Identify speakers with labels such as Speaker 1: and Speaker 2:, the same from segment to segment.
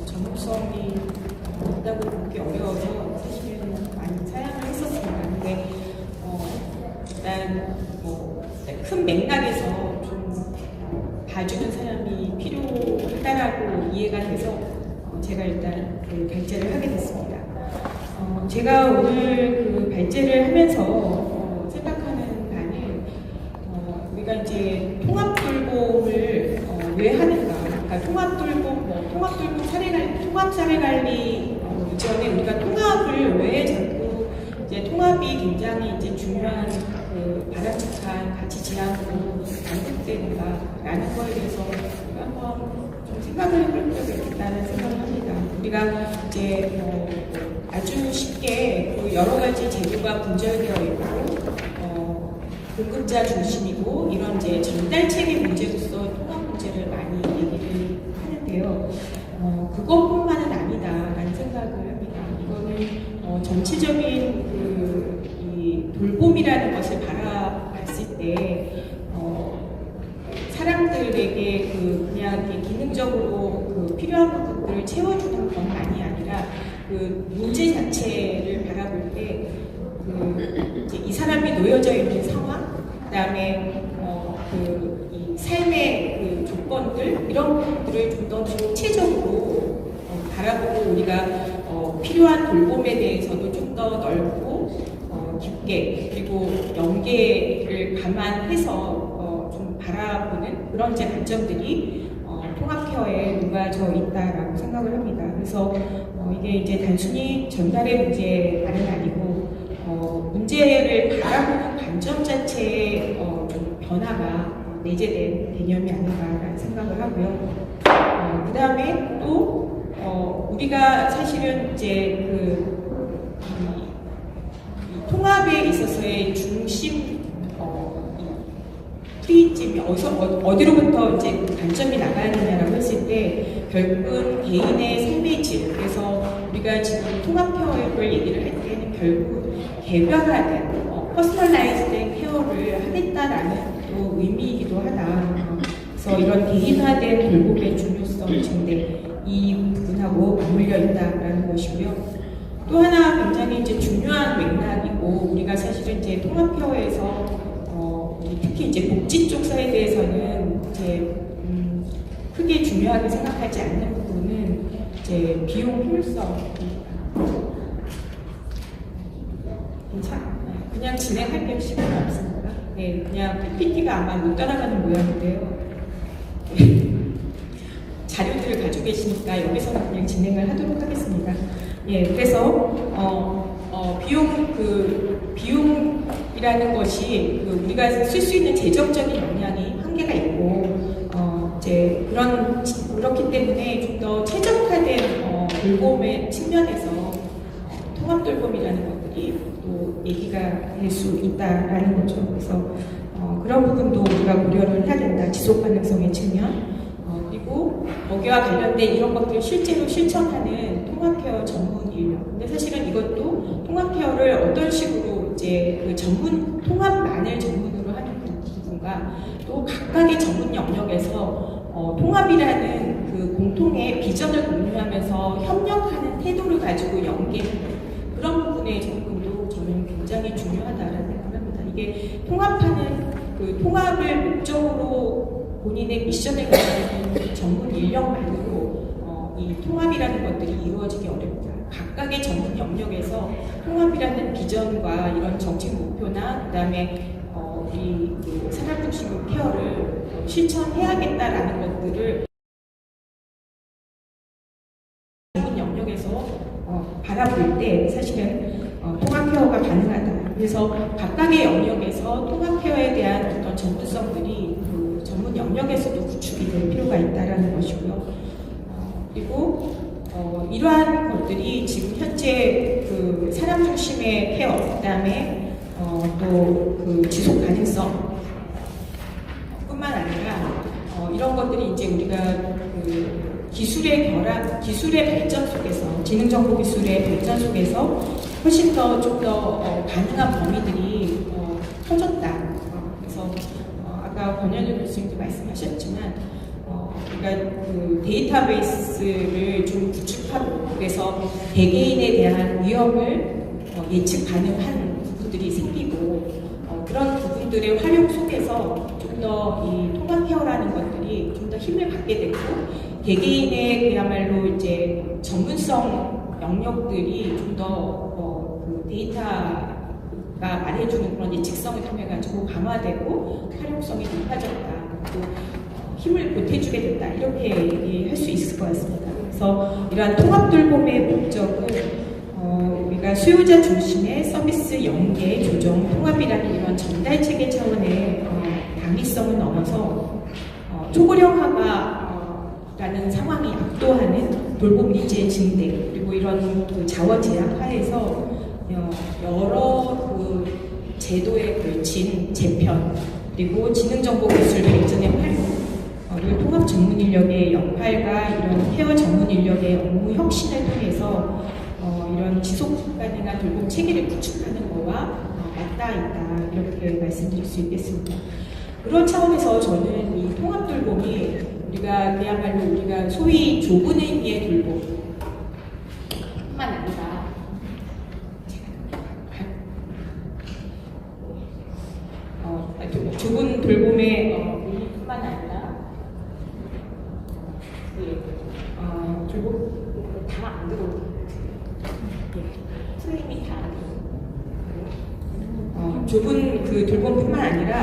Speaker 1: 전문성이 있다고 보기 어려워서 사실은 많이 사양을 했었습니다. 근데 일단 큰 맥락에서 좀 봐주는 사람이 필요하다라고 이해가 돼서 제가 일단 그 발제를 하게 됐습니다. 제가 오늘 그 발제를 하면서 생각하는 바는 우리가 이제 통합돌봄을 왜 하는가? 그러니까 통합사회관리 이전에 우리가 통합을 왜 자꾸 이제 통합이 굉장히 이제 중요한 그 바람직한 가치 지향으로 반복되는가라는 거에 대해서 우리가 한번 좀 생각을 해볼 필요가 있다는 생각을 합니다. 우리가 이제 아주 쉽게 그 여러 가지 제도가 분절되어 있고 공급자 중심이고 이런 이제 전달 체계 문제로서 통합 문제를 많이 얘기를 하는데요. 그것뿐만은 아니다라는 생각을 합니다. 이거는 전체적인 이 돌봄이라는 것을 바라봤을 때 사람들에게 그냥 이렇게 기능적으로 그 필요한 부분들을 채워주는 것만이 아니라 그 문제 자체를 바라볼 때 이제 이 사람이 놓여져 있는 상황, 그다음에 이 삶의 그 조건들 이런 것들을 좀 더 구체적으로 바라보고 우리가 필요한 돌봄에 대해서도 좀 더 넓고 깊게 그리고 연계를 감안해서 좀 바라보는 그런 이제 관점들이 통합케어에 녹아져 있다라고 생각을 합니다. 그래서 이게 이제 단순히 전달의 문제만은 아니고 문제를 바라보는 관점 자체에 좀 변화가 내재된 개념이 아닌가라는 생각을 하고요. 그 다음에 또 우리가 사실은 이제 이 통합에 있어서의 중심 프리즘이 어디로부터 이제 관점이 나가야 되냐라고 했을 때 결국은 개인의 삶의 질, 그래서 우리가 지금 통합케어를 얘기를 할 때는 결국 개별화된 퍼스널라이즈된 케어를 하겠다라는 또 의미이기도 하다. 그래서 이런 개인화된 돌봄의 중요성 증대 이 부분하고 맞물려 있다라는 것이고요. 또 하나 굉장히 이제 중요한 맥락이고 우리가 사실은 이제 통합케어에서 특히 이제 복지 쪽 사회에서는 이제 크게 중요하게 생각하지 않는 부분은 이제 비용 효율성. 그냥 진행할 게 시간이 없습니다. 네, 그냥 PPT가 아마 못 따라가는 모양인데요. 자료들을 가지고 계시니까 여기서는 그냥 진행을 하도록 하겠습니다. 예, 그래서 비용이라는 것이 우리가 쓸 수 있는 재정적인 역량이 한계가 있고 이제 그렇기 때문에 좀 더 최적화된 돌봄의 측면에서 통합 돌봄이라는 것들이 또 얘기가 될 수 있다라는 거죠. 그래서 그런 부분도 우리가 고려를 해야 된다. 지속 가능성의 측면. 그리고 거기와 관련된 이런 것들을 실제로 실천하는 통합케어 전문 인력. 근데 사실은 이것도 통합케어를 어떤 식으로 이제 그 통합만을 전문으로 하는 부분과 또 각각의 전문 영역에서 통합이라는 그 공통의 비전을 공유하면서 협력하는 태도를 가지고 연계하는 그런 부분의 접근도 저는 굉장히 중요하다라는 생각을 합니다. 이게 통합을 목적으로 본인의 미션을 가지고 전문 인력만으로 이 통합이라는 것들이 이루어지기 어렵다. 각각의 전문 영역에서 통합이라는 비전과 이런 정책 목표나 그다음에 우리 사람 중심 케어를 실천해야겠다라는 것들을 전문 영역에서 바라볼 때 사실은 통합 케어가 가능하다. 그래서 각각의 영역에서 통합 케어에 대한 어떤 전문성들이 그 전문 영역에서도 구축이 될 필요가 있다라는 것이고요. 그리고 이러한 것들이 지금 현재 그 사람 중심의 케어, 그다음에 또 그 지속 가능성 뿐만 아니라 이런 것들이 이제 우리가 그 기술의 발전 속에서 지능정보 기술의 발전 속에서 훨씬 더 좀 더 가능한 범위들이 커졌다. 그래서 아까 권현주 교수님도 말씀하셨지만 우리가 그 데이터베이스를 좀 구축하고 그래서 개개인에 대한 위험을 예측 가능한 부분들이 생기고 그런 부분들의 활용 속에서 좀 더 이 통합 케어라는 것들이 좀 더 힘을 받게 되고 개개인의 그야말로 이제 전문성 영역들이 좀 더 그 데이터가 말해주는 그런 예측성을 통해 가지고 강화되고 활용성이 높아졌다. 또 힘을 보태주게 된다. 이렇게 얘기할 수 있을 것 같습니다. 그래서 이러한 통합 돌봄의 목적은 우리가 수요자 중심의 서비스 연계 조정 통합이라는 이런 전달 체계 차원의 당위성을 넘어서 초고령화가라는 상황이 압도하는 돌봄 니즈의 증대 그리고 이런 그 자원 제약 하에서 여러 그 제도에 걸친 재편 그리고 지능정보기술 발전의 활용 그리고 통합 전문 인력의 역할과 이런 케어 전문 인력의 업무 혁신을 통해서 이런 지속 가능한 돌봄 체계를 구축하는 거와 맞닿아 있다 이렇게 말씀드릴 수 있겠습니다. 그런 차원에서 저는 이 통합 돌봄이 그야말로 우리가 소위 좁은 의미의 돌봄뿐만 아니라 좁은 돌봄의 의미뿐만 아니라 돌봄 다 안 들어오고 프레임이 다 좁은 그 돌봄뿐만 아니라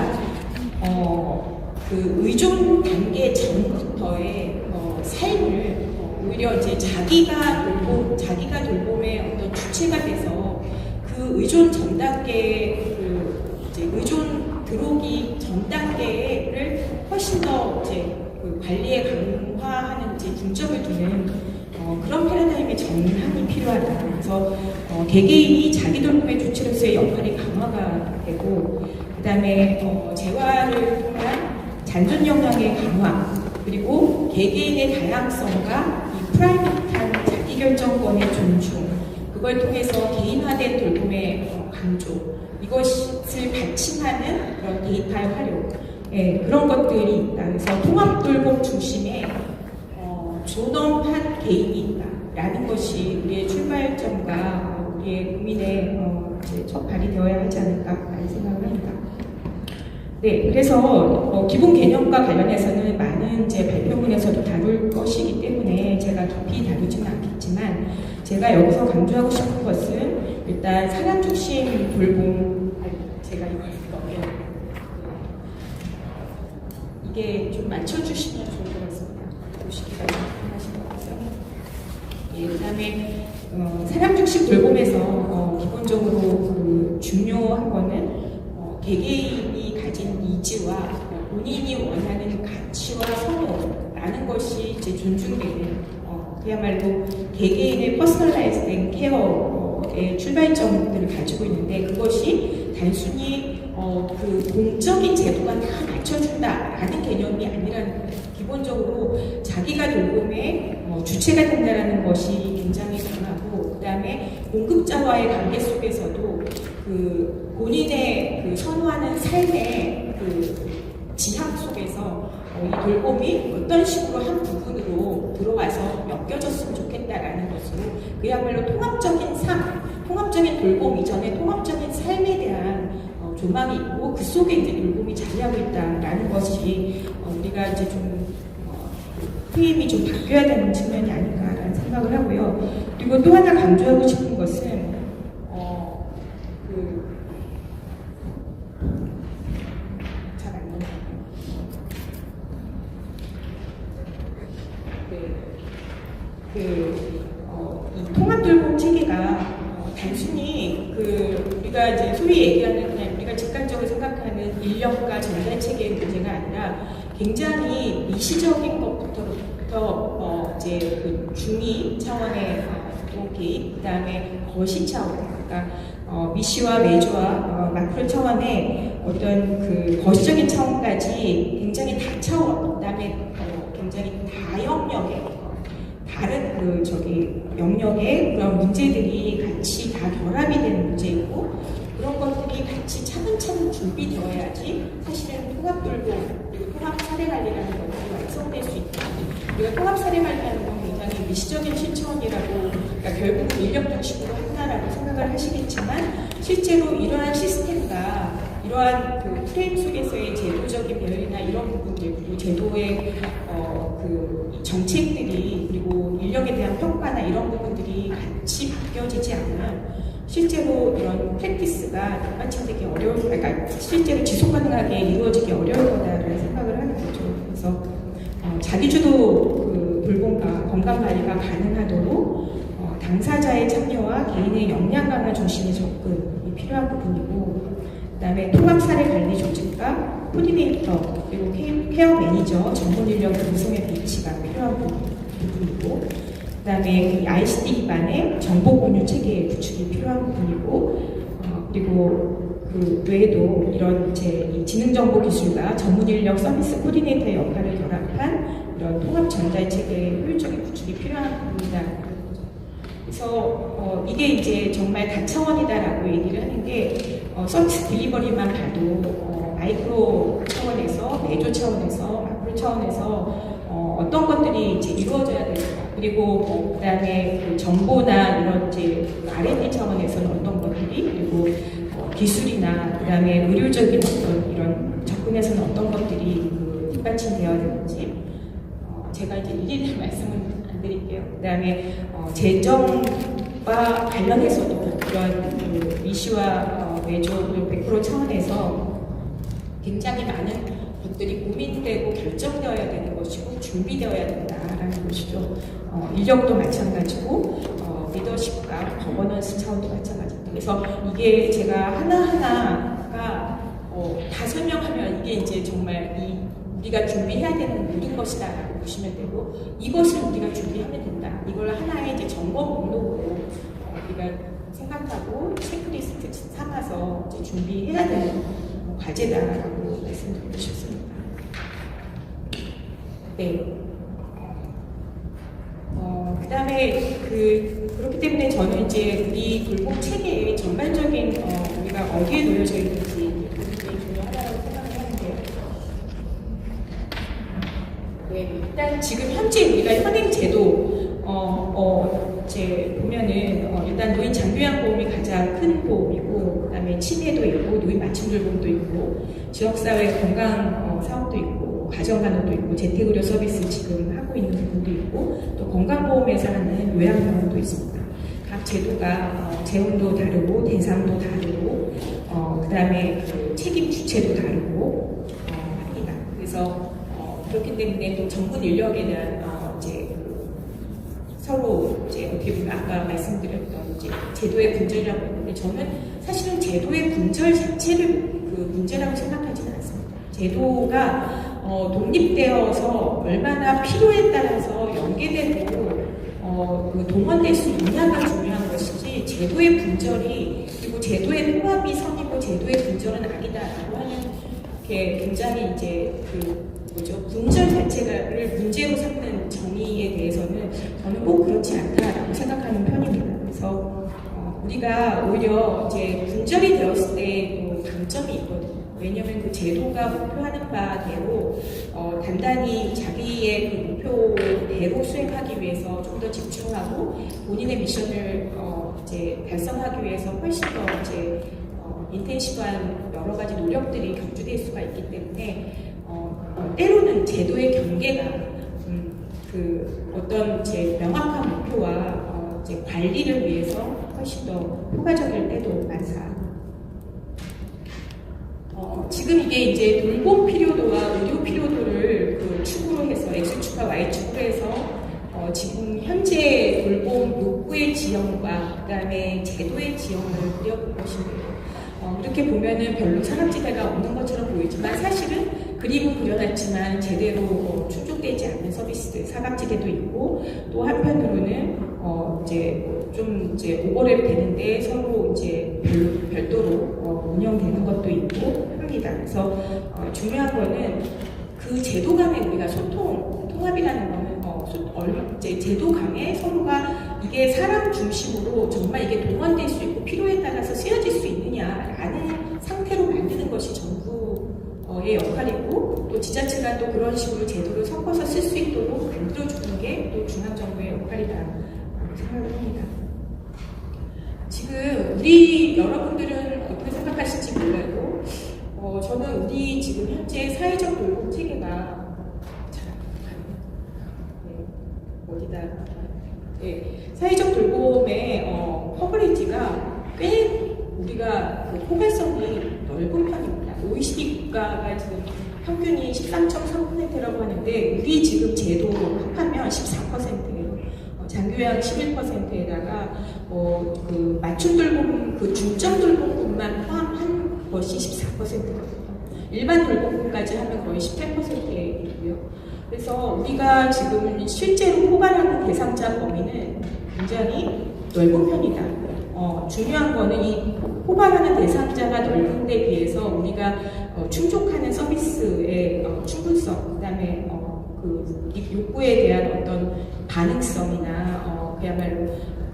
Speaker 1: 그 의존 단계 전부터의 삶을 오히려 이제 자기가 돌봄의 어떤 주체가 돼서 그 의존 전 단계 이제 의존 들어오기 전 단계를 훨씬 더 이제 그 관리에 강화하는 이제 중점을 두는 그런 패러다임의 전환이 필요하다. 그래서 개개인이 자기 돌봄의 주체로서의 역할이 강화가 되고, 그다음에 재활을 통한 잔존 역량의 강화, 그리고 개개인의 다양성과 이 프라이빗한 자기결정권의 존중, 그걸 통해서 개인화된 돌봄의 강조, 이것을 받침하는 그런 데이터의 활용, 그런 것들이 있다. 그래서 통합 돌봄 중심의 존엄한 개인이 있다라는 것이 우리의 출발점과 우리의 고민의 첫 발이 되어야 하지 않을까라는 생각을 합니다. 네, 그래서 기본 개념과 관련해서는 많은 이제 발표문에서도 다룰 것이기 때문에 제가 깊이 다루지는 않겠지만 제가 여기서 강조하고 싶은 것은 일단 사람 중심 돌봄, 제가 이걸 이게 좀 맞춰주시면 좋을 것 같습니다. 보시기가 하시는 것 같아요. 예, 그다음에 사람 중심 돌봄에서 기본적으로 그 중요한 거는 개개인이 가진 니즈와 본인이 원하는 가치와 선호라는 것이 이제 존중되는 그야말로 개개인의 퍼스널라이즈된 케어의 출발점들을 가지고 있는데 그것이 단순히 그 공적인 제도가 다 맞춰준다라는 개념이 아니라는 거예요. 기본적으로 자기가 돌봄의 주체가 된다는 것이 굉장히 강하고, 그 다음에 공급자와의 관계 속에서도 그 본인의 그 선호하는 삶의 그 지향 속에서 이 돌봄이 어떤 식으로 한 부분으로 들어와서 엮여졌으면 좋겠다라는 것으로 그야말로 통합적인 삶, 통합적인 돌봄 이전에 통합적인 삶에 대한 조망이 있고 그 속에 이제 돌봄이 자리하고 있다라는 것이 우리가 이제 좀 프레임이 좀 바뀌어야 되는 측면이 아닌가라는 생각을 하고요. 그리고 또 하나 강조하고 싶은 것은 잘 안 나와요. 이 통합 돌봄 체계가 단순히 우리가 이제 소위 얘기하는 그냥 우리가 직관적으로 생각하는 인력과 전달 체계의 문제가 아니라 굉장히 미시적인 것부터 이제 그 중위 차원의 개입, 그다음에 거시 차원, 그러니까 미시와 메조와 마크로 차원의 어떤 그 거시적인 차원까지 굉장히 다차원, 그다음에 굉장히 다영역의 다른 영역의 그런 문제들이 같이 다 결합이 되는 문제이고 그런 것들이 같이 차근차근 준비되어야지 사실은 통합 돌봄 그리고 통합 사례 관리라는 것들이 완성될 수 있다. 우리가 통합사례관리하는 건 굉장히 미시적인 실천이라고, 그러니까 결국 인력 중심으로 한다라고 생각을 하시겠지만 실제로 이러한 시스템과 이러한 그 프레임 속에서의 제도적인 배열이나 이런 부분들, 그리고 제도의 그 정책들이, 그리고 인력에 대한 평가나 이런 부분들이 같이 바뀌어지지 않으면 실제로 이런 프랙티스가 뒷받침되기 어려울, 그러니까 실제로 지속 가능하게 이루어지기 어려울 거다라는 생각을 하는 거죠. 그래서 자기주도 그 돌봄과 건강관리가 가능하도록 당사자의 참여와 개인의 역량 강화 중심의 접근이 필요한 부분이고, 그다음에 통합사례관리 조직과 코디네이터 그리고 케어 매니저 전문 인력 구성의 배치가 필요한 부분이고, 그다음에 ICT 기반의 정보 공유 체계 구축이 필요한 부분이고, 그리고 그 외에도 이런 이제 지능정보 기술과 전문 인력 서비스 코디네이터의 역할을 결합한 이런 통합 전달 체계의 효율적인 구축이 필요한 부분이다. 그래서 이게 이제 정말 다차원이다라고 얘기를 하는 게 서비스 딜리버리만 봐도 마이크로 차원에서, 메조 차원에서, 마크로 차원에서 어떤 것들이 이제 이루어져야 될까, 그리고 그다음에 그 정보나 이런 이제 R&D 차원에서는 어떤 것들이, 그리고 기술이나 그다음에 의료적인 어떤 이런 접근에서는 어떤 것들이 그 뒷받침되어야 되는지 제가 이제 일일이 말씀을 안 드릴게요. 그다음에 재정과 관련해서도 이런 그 이슈와 메조 100% 차원에서 굉장히 많은 것들이 고민되고 결정되어야 되는 것이고 준비되어야 된다라는 것이죠. 인력도 마찬가지고 리더십과 거버넌스 차원도 마찬가지입니다. 그래서 이게 제가 하나하나가 다 설명하면 이게 이제 정말 우리가 준비해야 되는 모든 것이다라고 보시면 되고, 이것을 우리가 준비하면 된다. 이걸 하나의 이제 점검 목록으로 우리가 생각하고 체크리스트 삼아서 이제 준비해야 되는 과제다라고 말씀드리고 싶습니다. 네. 그다음에 그렇기 때문에 저는 이제 이 돌봄 체계의 전반적인 우리가 어디에 놓여져 있는지 굉장히 중요하다고 생각을 하는데요. 네, 일단 지금 현재 우리가 현행 제도 이제 보면은 일단 노인 장기요양보험이 가장 큰 보험이고, 그다음에 치매도 있고 노인 맞춤돌봄도 있고 지역사회 건강 사업도 있고 가정간호도 있고 재택의료 서비스 지금 하고 있는 부분도 있고, 또 건강보험에서 하는 요양병원도 있습니다. 각 제도가 재원도 다르고 대상도 다르고 그다음에 그 책임 주체도 다르고 합니다. 그래서 그렇기 때문에 또 전문 인력에 대한 이제 서로 이제 어떻게 보면 아까 말씀드렸던 이제 제도의 분절이라고 했는데, 저는 사실은 제도의 분절 자체를 그 문제라고 생각하지는 않습니다. 제도가 독립되어서 얼마나 필요에 따라서 연계되고 그 동원될 수 있냐가 중요한 것이지, 제도의 분절이, 그리고 제도의 통합이 선이고 제도의 분절은 아니다라고 하는 게 굉장히 이제 분절 자체를 문제로 삼는 정의에 대해서는 저는 꼭 그렇지 않다라고 생각하는 편입니다. 그래서 우리가 오히려 이제 분절이 되었을 때도 강점이 있거든요. 왜냐하면 그 제도가 목표하는 바대로 단단히 자기의 그 목표대로 수행하기 위해서 좀 더 집중하고 본인의 미션을 이제 달성하기 위해서 훨씬 더 이제 인텐시브한 여러 가지 노력들이 경주될 수가 있기 때문에 때로는 제도의 경계가 그 어떤 이제 명확한 목표와 이제 관리를 위해서 훨씬 더 효과적일 때도 많다. 지금 이게 이제 돌봄 필요도와 의료 필요도를 그 축으로 해서 X축과 Y축으로 해서 지금 현재 돌봄 욕구의 지형과 그다음에 제도의 지형을 그려본 것인데요. 이렇게 보면은 별로 사각지대가 없는 것처럼 보이지만 사실은 그림은 그려놨지만 제대로 충족되지 않는 서비스들, 사각지대도 있고, 또 한편으로는 이제 좀 이제 오버랩 되는데 서로 이제 별도로 운영되는 것도 있고 합니다. 그래서 중요한 거는 그 제도 간에 우리가 통합이라는 거는 이제 제도 간에 서로가 이게 사람 중심으로 정말 이게 동원될 수 있고 필요에 따라서 쓰여질 수 있느냐라는 상태로 만드는 것이 정부의 역할이고, 또 지자체가 또 그런 식으로 제도를 섞어서 쓸 수 있도록 만들어주는 우리 여러분들은 어떻게 생각하실지 몰라도 저는 우리 지금 현재 사회적 돌봄 체계가 어디다 사회적 돌봄의 커버리지가 꽤 우리가 그 포괄성이 넓은 편입니다. OECD 국가가 지금 평균이 13.3%라고 하는데 우리 지금 제도 합하면 14%예요. 장기요양 11%에다가 그 맞춤 돌봄, 그 중점 돌봄뿐만 포함한 것이 14%거든요. 일반 돌봄까지 하면 거의 18%이고요. 그래서 우리가 지금 실제로 포괄하는 대상자 범위는 굉장히 넓은 편이다. 중요한 거는 이 포괄하는 대상자가 넓은데 비해서 우리가 충족하는 서비스의 충분성, 그다음에 그 욕구에 대한 어떤 반응성이나 그야말로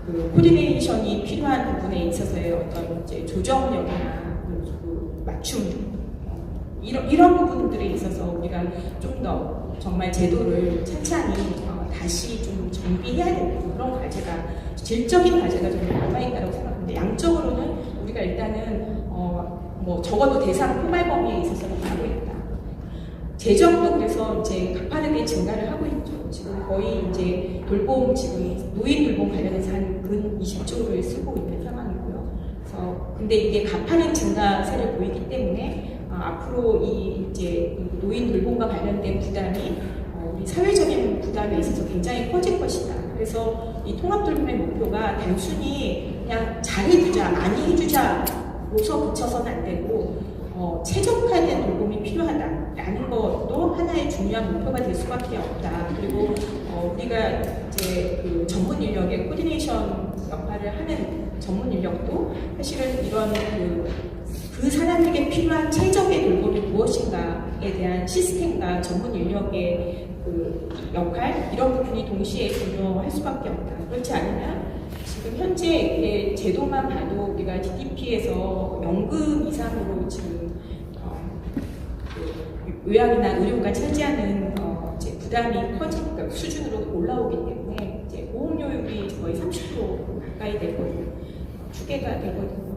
Speaker 1: 그 코디네이션이 필요한 부분에 있어서의 어떤 이제 조정력이나 그 맞춤 이런 부분들에 있어서 우리가 좀 더 정말 제도를 찬찬히 다시 좀 정비해야 되는 그런 과제가 질적인 과제가 좀 남아있다고 생각합니다. 양적으로는 우리가 일단은 뭐 적어도 대상 포괄 범위에 있어서는 가고 있다. 재정도 그래서 이제 가파르게 증가를 하고 있죠. 지금 거의 이제 돌봄 지금 노인 돌봄 관련해서 한 근 20조를 쓰고 있는 상황이고요. 그래서 근데 이게 가파른 증가세를 보이기 때문에 앞으로 이 이제 노인 돌봄과 관련된 부담이 우리 사회적인 부담에 있어서 굉장히 커질 것이다. 그래서 이 통합 돌봄의 목표가 단순히 그냥 잘해주자, 많이 해주자로서 그쳐서는 안 되고 최적화된 돌봄이 필요하다라는 것도 하나의 중요한 목표가 될 수밖에 없다. 그리고 우리가 이제 그 전문 인력의 코디네이션 역할을 하는 전문 인력도 사실은 이런 그 사람에게 필요한 최적의 돌봄이 무엇인가에 대한 시스템과 전문 인력의 그 역할 이런 부분이 동시에 중요할 수밖에 없다. 그렇지 않으면 지금 현재 제도만 봐도 우리가 GDP에서 연금 이상으로 지금 요양이나 의료가 차지하는 이제 부담이 커지니까 수준으로 올라오기 때문에 이제 보험료율이 거의 30% 가까이 되거든요. 추계가 되거든요.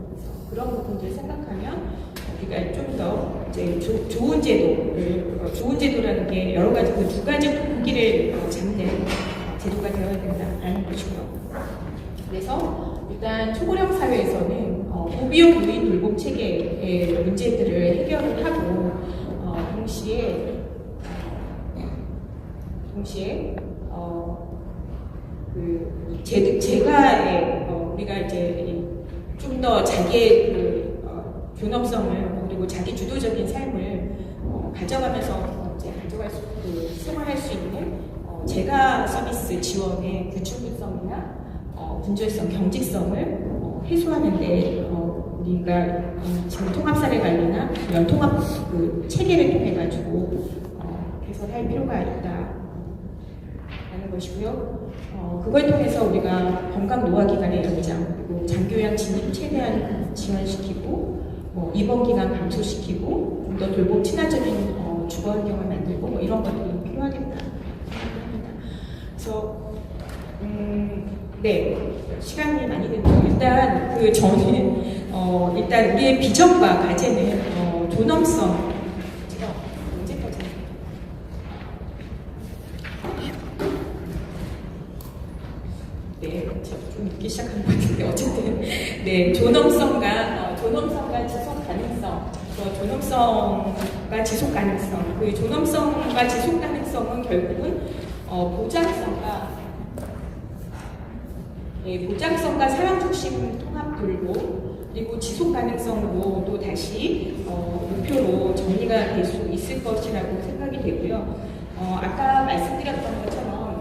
Speaker 1: 그런 부분들 생각하면 우리가 좀 더 이제 좋은 제도를 좋은 제도라는 게 여러 가지 그 두 가지 토끼를 잡는 제도가 되어야 된다라는 것이고요. 그래서 일단 초고령 사회에서는 고비용 노인 돌봄 체계의 문제들을 해결을 하고 동시에 그 재가에 우리가 이제 좀 더 자기의 그 존엄성을 그리고 자기 주도적인 삶을 가져가면서 이제 생활할 수 있는 재가 서비스 지원의 구축성이나 분절성, 경직성을 해소하는데 우리가 지금 통합사례관리나 이런 통합 그 체계를 통해 가지고 개선할 필요가 있다라는 것이고요. 그걸 통해서 우리가 건강 노화 기간의 연장 그리고 장기요양 진입 최대한 지원시키고 입원 기간 감소시키고 좀 더 돌봄 친화적인 주거 환경을 만들고 이런 것들이 필요하겠다 생각합니다. 그래서 네, 시간이 많이 됐는데 일단 저는 일단 우리의 비전과 과제는 존엄성 언제까지 네, 좀 늦게 시작한 것 같은데 어쨌든 네, 존엄성과 지속 가능성, 존엄성과 지속 가능성, 그 존엄성과 지속 가능성은 결국은 보장성과 사람 중심 통합 돌봄 그리고 지속 가능성으로 또 다시 목표로 정리가 될 수 있을 것이라고 생각이 되고요. 아까 말씀드렸던 것처럼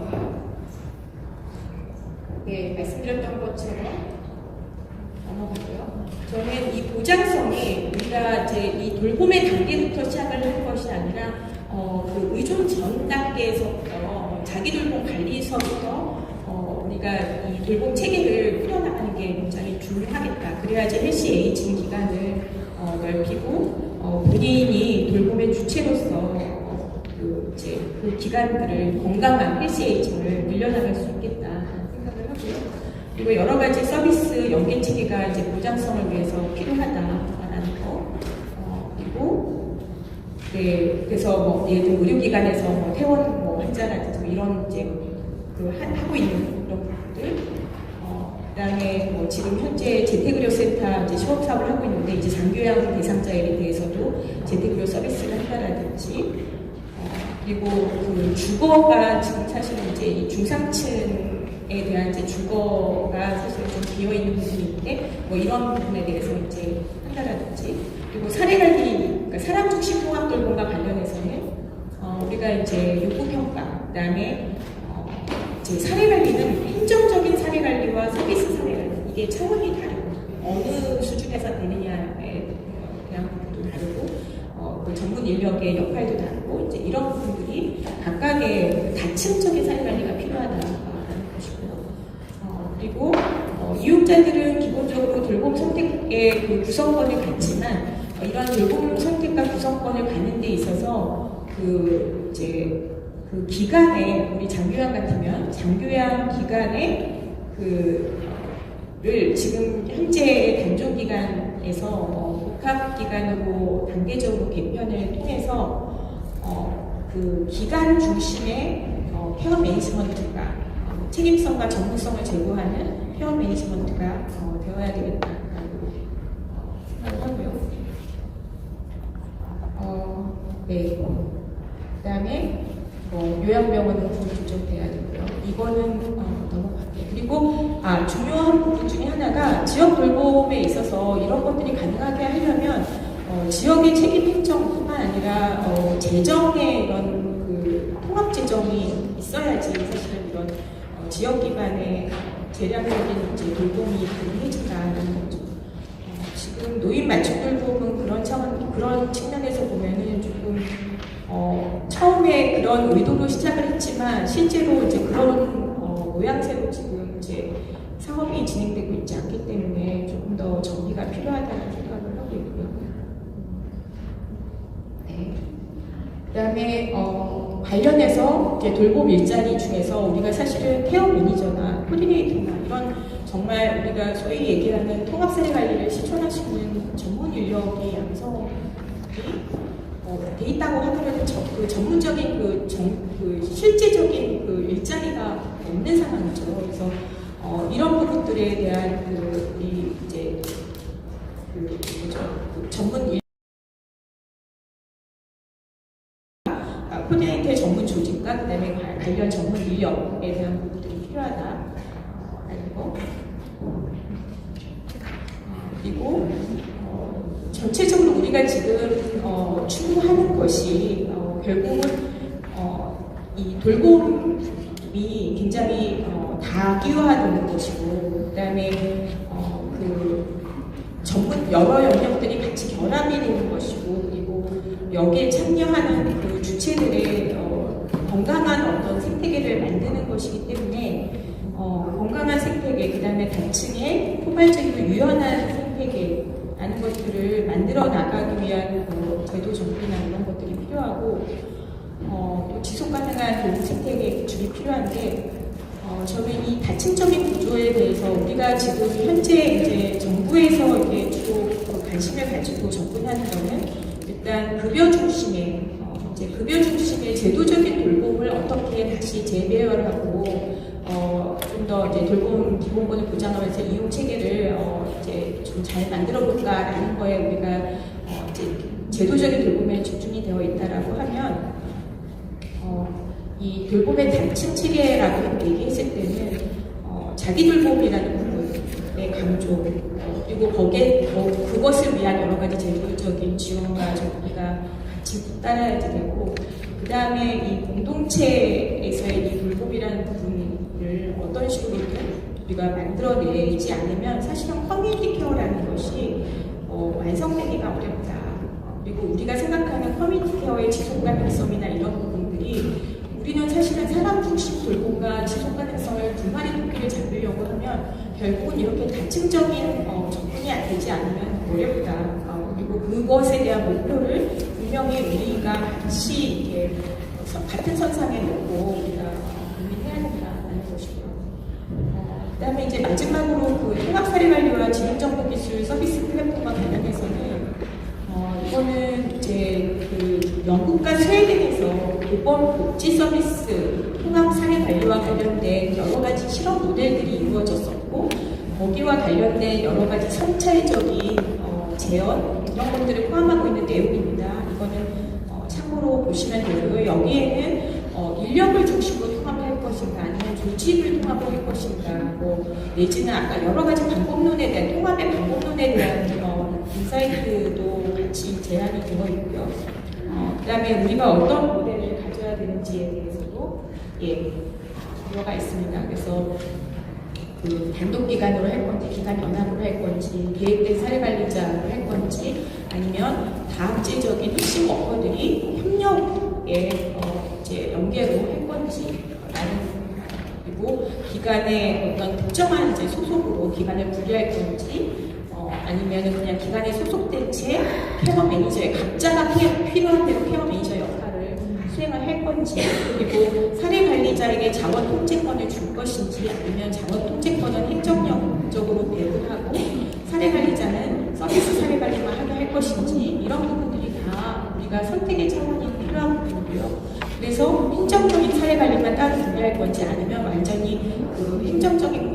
Speaker 1: 넘어가고요. 저는 이 보장성이 우리가 이제 이 돌봄의 단계부터 시작을 할 것이 아니라 그 의존 전 단계에서부터 자기 돌봄 관리서부터 우리가 이 돌봄 체계를 풀어나가는 게 굉장히 중요하겠다. 그래야지 헬시 에이징 기간을 넓히고 본인이 돌봄의 주체로서 그 기간들을 건강한 헬시 에이징을 늘려나갈 수 있겠다 생각을 하고요. 그리고 여러 가지 서비스 연계 체계가 이제 보장성을 위해서 필요하다라는 거. 그리고 네, 그래서 뭐 예를 들어 의료기관에서 뭐 퇴원 뭐 환자라든지 뭐 이런 이제 하고 있는 이런 부분들. 그다음에 뭐 지금 현재 재택의료센터 이제 시범 사업을 하고 있는데 이제 장교양 대상자에 대해서도 재택의료 서비스를 한다라든지. 그리고 그 주거가 지금 사실은 이제 이 중상층에 대한 이제 주거가 사실 좀 비어 있는 부분이 있는데 뭐 이런 부분에 대해서 이제 한다라든지. 그리고 사례관리, 그러니까 사람 중심 통합 돌봄과 관련해서는 우리가 이제 욕구평가, 그다음에 이제 사례관리는 행정적인 사례관리와 서비스 사례관리 이게 차원이 다르고 어느 수준에서 되느냐에 대한 부분도 다르고 그 전문 인력의 역할도 다르고 이제 이런 부분들이 각각의 다층적인 사례관리가 필요하다는 것이고요. 그리고 이용자들은 기본적으로 돌봄 선택의 그 구성권을 갖지만 이런 돌봄 선택과 구성권을 갖는 데 있어서 그 이제 그 기간에 우리 장교양 같으면 장교양 기간에 그를 지금 현재 단종 기간에서 복합 기간으로 단계적으로 개편을 통해서 그 기간 중심의 케어 매니지먼트가 책임성과 전문성을 제고하는 케어 매니지먼트가 되어야 되겠다라고 생각하고요. 네. 그다음에 요양병원은 좀 조정돼야 되고요. 이거는 넘어갈게요. 그리고 중요한 부분 중에 하나가 지역 돌봄에 있어서 이런 것들이 가능하게 하려면 지역의 책임 행정뿐만 아니라 재정의 이런 그 통합 재정이 있어야지 사실은 이런 지역 기반의 재량적인 이제 돌봄이 가능해진다는 거죠. 지금 노인 맞춤 돌봄은 그런 측면에서 보면은 조금 처음에 그런 의도로 시작을 했지만 실제로 이제 그런 모양새로 지금 이제 사업이 진행되고 있지 않기 때문에 조금 더 정비가 필요하다는 생각을 하고 있고요. 네. 그다음에 관련해서 이제 돌봄 일자리 중에서 우리가 사실은 케어 매니저나 코디네이터나 이런 정말 우리가 소위 얘기하는 통합사례 관리를 실천할 수 있는 전문 인력이 양성이 돼 있다고 하더라도 그 전문적인 그 실제적인 그 일자리가 없는 상황이죠. 그래서 이런 부분들에 대한 이제 전문 코디네이터의 전문 조직과 그다음에 관련 전문 인력에 대한 부분들이 필요하다. 그리고 전체적으로 우리가 지금 추구하는 것이 결국은 이 돌봄이 굉장히 다기화되는 것이고, 그다음에 그 전문 여러 영역들이 같이 결합이 되는 것이고, 그리고 여기에 참여하는 그 주체들의 건강한 어떤 생태계를 만드는 것이기 때문에 건강한 생태계, 그다음에 다층의 포괄적이고 유연한 생태계라는 것들을 만들어 나가기 위한 제도 정비나 이런 것들이 필요하고, 또 지속 가능한 돌봄 생태계 구축이 필요한데, 저는 이 다층적인 구조에 대해서 우리가 지금 현재 이제 정부에서 이렇게 주로 관심을 가지고 접근하는 거는 일단 급여 중심의 제도적인 돌봄을 어떻게 다시 재배열하고 좀 더 이제 돌봄 기본권을 보장하면서 이용 체계를 이제 좀 잘 만들어 볼까라는 거에 우리가 이제 제도적인 돌봄에 집중이 되어 있다라고 하면 이 돌봄의 단층 체계라고 얘기했을 때는 자기 돌봄이라는 부분의 강조, 그리고 거기에 그것을 위한 여러 가지 제도적인 지원과 정비가 같이 따라야 되고, 그 다음에 이 공동체에서의 이 돌봄이라는 부분을 어떤 식으로든 우리가 만들어내지 않으면 사실은 커뮤니티 케어라는 것이 완성되기가 어렵다. 그리고 우리가 생각하는 커뮤니티 케어의 지속 가능성이나 이런 부분들이 우리는 사실은 사람 중심 돌봄과 지속 가능성을 두 마리 토끼를 잡으려고 하면 결국은 이렇게 다층적인 접근이 되지 않으면 어렵다. 그리고 그것에 대한 목표를 분명히 우리가 같이 이렇게 같은 선상에 놓고 우리가 고민해야 된다는 것이고요. 그다음에 이제 마지막으로 그 통합사례관리와 진흥정보기술 서비스 플랫폼과 관련해서는 이거는 이제 그 영국과 스웨덴에서 보건복지 서비스 통합사례관리와 관련된 여러 가지 실험 모델들이 이루어졌었고 거기와 관련된 여러 가지 선찰적인 제언 이런 것들을 포함하고 있는 내용입니다. 이거는 참고로 보시면 되고요. 여기에는 인력을 중심으로 통합을 할 것인가 아니면 조직을 통합을 할 것인가 뭐 내지는 아까 여러 가지 방법론에 대한 통합의 방법론에 대한 인사이트도 같이 제안이 되어 있고요. 그 다음에 우리가 어떤 모델을 가져야 되는지에 대해서도 들어가 있습니다. 그래서 그 단독 기관으로 할 건지 기관 연합으로 할 건지 계획된 사례관리자로 할 건지 아니면 다학제적인 핵심 워커들이 협력에 이제 연계로 할 건지 그리고 기관의 어떤 특정한 이제 소속으로 기관을 분리할 건지 아니면 그냥 기관에 소속된 채 케어 매니저의 각자가 필요한 대로 케어 매니저 역할을 수행을 할 건지 그리고 사례 관리자에게 자원 통제권을 줄 것인지 아니면 자원 통제권은 행정력적으로 배분하고 사례 관리자는 서비스 사례 관리만 하게 할 것인지 이런 부분들이 다 우리가 선택의 차원이 필요한 부분이고요. 그래서 행정적인 사례 관리만 따로 분리할 건지 아니면 완전히 그 행정적인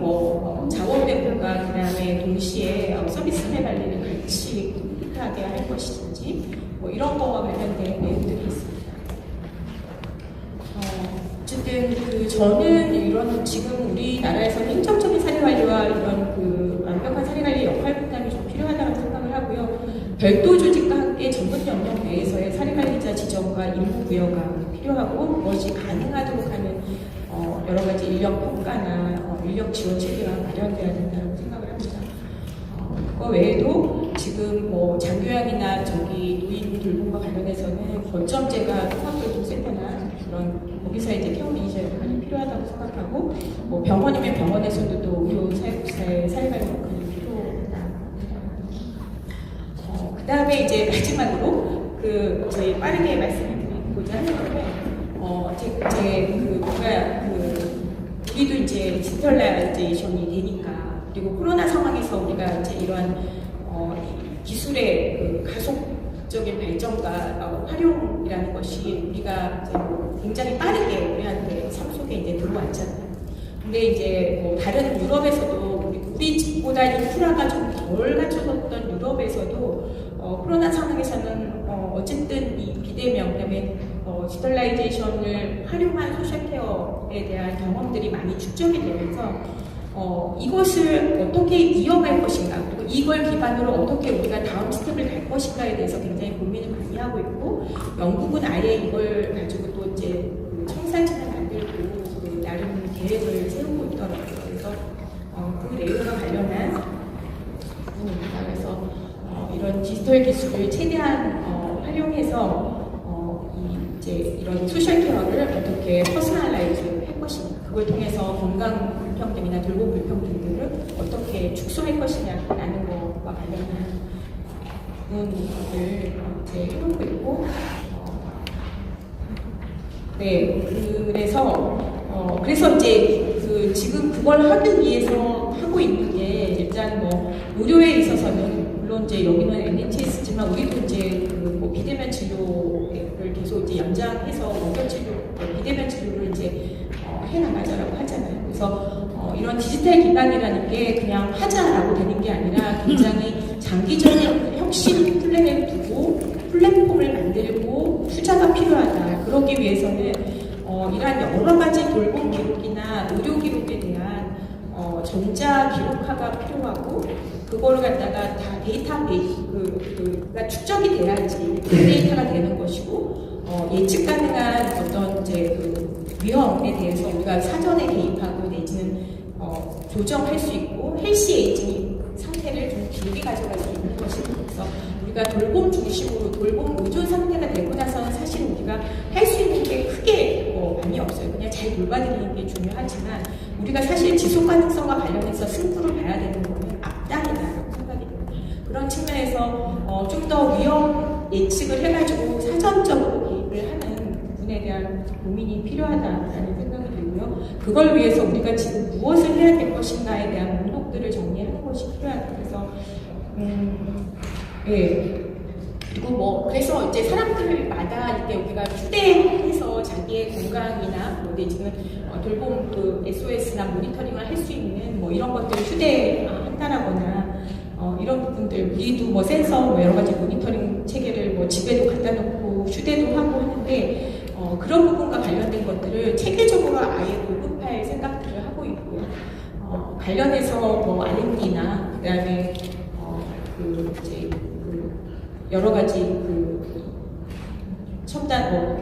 Speaker 1: 자원 배분과 그다음에 동시에 서비스 사례 관리를 같이 컴플리트하게 할 것인지 뭐 이런 거와 관련된 내용들이 있습니다. 어쨌든 저는 이런 지금 우리나라에서는 행정적인 사례 관리와 이런 그 완벽한 사례 관리 역할 분담이 좀 필요하다고 생각을 하고요. 별도 조직과 함께 전문 영역 내에서의 사례 관리자 지정과 임무 부여가 필요하고 그것이 가능하도록 하는 여러 가지 인력 평가나 인력 지원 체계가 마련돼야 된다고 생각을 합니다. 그거 외에도 지금 뭐 장교양이나 노인 돌봄과 관련해서는 거점제가 통합돌봄센터나 그런 거기서 이제 케어 매니저 역할이 필요하다고 생각하고 뭐 병원이면 병원에서도 또 의료 사회복지사의 사례관리 역할이 필요하다. 그 다음에 이제 마지막으로 이제 빠르게 말씀드리고자 하는 건데 우리도 이제 디지털라이제이션이 되니까 그리고 코로나 상황에서 우리가 이제 이러한 기술의 그 가속적인 발전과 활용이라는 것이 우리가 이제 굉장히 빠르게 우리한테 삶 속에 이제 들어왔잖아요. 근데 이제 뭐 다른 유럽에서도 우리 집보다 인프라가 좀 덜 갖춰졌던 유럽에서도 코로나 상황에서는 어쨌든 이 비대면 그다음에 디지털라이제이션을 활용한 소셜케어에 대한 경험들이 많이 축적이 되면서 이것을 어떻게 이어갈 것인가 그리고 이걸 기반으로 어떻게 우리가 다음 스텝을 갈 것인가에 대해서 굉장히 고민을 많이 하고 있고 영국은 아예 이걸 가지고 또 이제 청사진을 만들고 나름 계획을 세우고 있더라고요. 그래서 그 내용과 관련한 부분입니다. 그래서 이런 디지털 기술을 최대한 활용해서 이제 이런 소셜 케어를 어떻게 퍼스널라이즈 할 것인가 그걸 통해서 건강 불평등이나 돌봄 불평등들을 어떻게 축소할 것이냐라는 것과 관련한 부분을 이제 해보고 있고 그래서 이제 지금 그걸 하기 위해서 하고 있는 게 일단 뭐 의료에 있어서는 물론 이제 여기는 NHS지만 우리도 이제 뭐 비대면 진료를 계속 이제 연장해서 원격 진료, 비대면 진료를 이제 해 나가자라고 하잖아요. 그래서 이런 디지털 기반이라는 게 그냥 하자라고 되는 게 아니라 굉장히 장기적인 혁신 플랜을 두고 플랫폼을 만들고 투자가 필요하다. 그러기 위해서는 이러한 여러 가지 돌봄 기록이나 의료 기록에 대한 전자 기록화가 필요하고 그거를 갖다가 다 데이터가 축적이 돼야지 데이터가 되는 것이고 예측 가능한 어떤 이제 위험에 대해서 우리가 사전에 개입하고 내지는 조정할 수 있고 헬시 에이징 상태를 좀 길게 가져갈 수 있는 것입니다. 그래서 우리가 돌봄 중심으로 돌봄 의존 상태가 되고 나서는 사실 우리가 할 수 있는 게 크게 많이 없어요. 그냥 잘 돌봐드리는 게 중요하지만 우리가 사실 지속 가능성과 관련해서 승부를 봐야 되는 거는 앞단이다라고 생각이 듭니다. 그런 측면에서 좀 더 위험 예측을 해가지고 사전적으로 개입을 하는 부분에 대한 고민이 필요하다라는 생각이 들고요. 있고요. 그걸 위해서 우리가 지금 무엇을 해야 될 것인가에 대한 목록들을 정리하는 것이 필요하다. 그래서 예. 그리고 뭐 그래서 이제 사람들마다 이렇게 우리가 휴대해서 자기의 건강이나 뭐 지금 돌봄 그 SOS나 모니터링을 할 수 있는 뭐 이런 것들 휴대한다라거나 이런 부분들 우리도 뭐 센서 뭐 여러 가지 모니터링 체계를 뭐 집에도 갖다 놓고 휴대도 하고 하는데 그런 부분과 관련된 것들을 체계적으로 아예 보급할 생각들을 하고 있고요. 관련해서 뭐 R&D나 그다음에 그 이제 여러 가지 그 첨단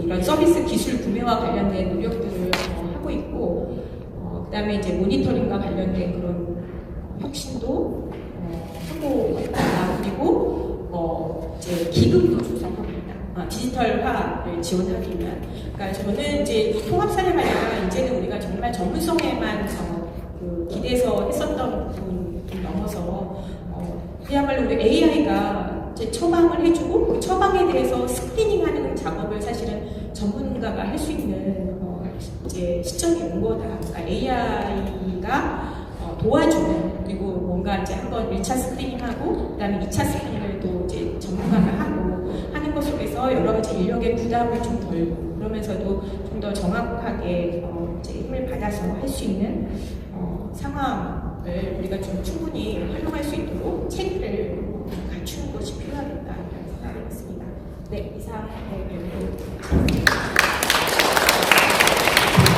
Speaker 1: 이런 서비스 기술 구매와 관련된 노력들을 하고 있고, 그다음에 이제 모니터링과 관련된 그런 혁신도 하고 있다. 그리고 이제 기금도 조성합니다. 디지털화를 지원하기 위한. 그러니까 저는 이제 이 통합 사례가 아니라 이제는 우리가 정말 전문성에만 기대서 했었던 부분 넘어서 그야말로 우리 AI가 이제 처방을 해주고 그 처방에 대해서 스크리닝하는 작업을 사실은 전문가가 할 수 있는 이제 시점이 온 거다. 그러니까 AI가 도와주는 그리고 뭔가 이제 한번 1차 스크리닝하고 그다음에 2차 스크리닝을 또 이제 전문가가 하고 하는 것 속에서 여러 가지 인력의 부담을 좀 덜고 그러면서도 좀 더 정확하게 이제 힘을 받아서 할 수 있는 상황을 우리가 좀 충분히 활용할 수 있도록 체계를 갖추는 것이 필요하겠다는 생각을 했습니다. 네, 이상. 네,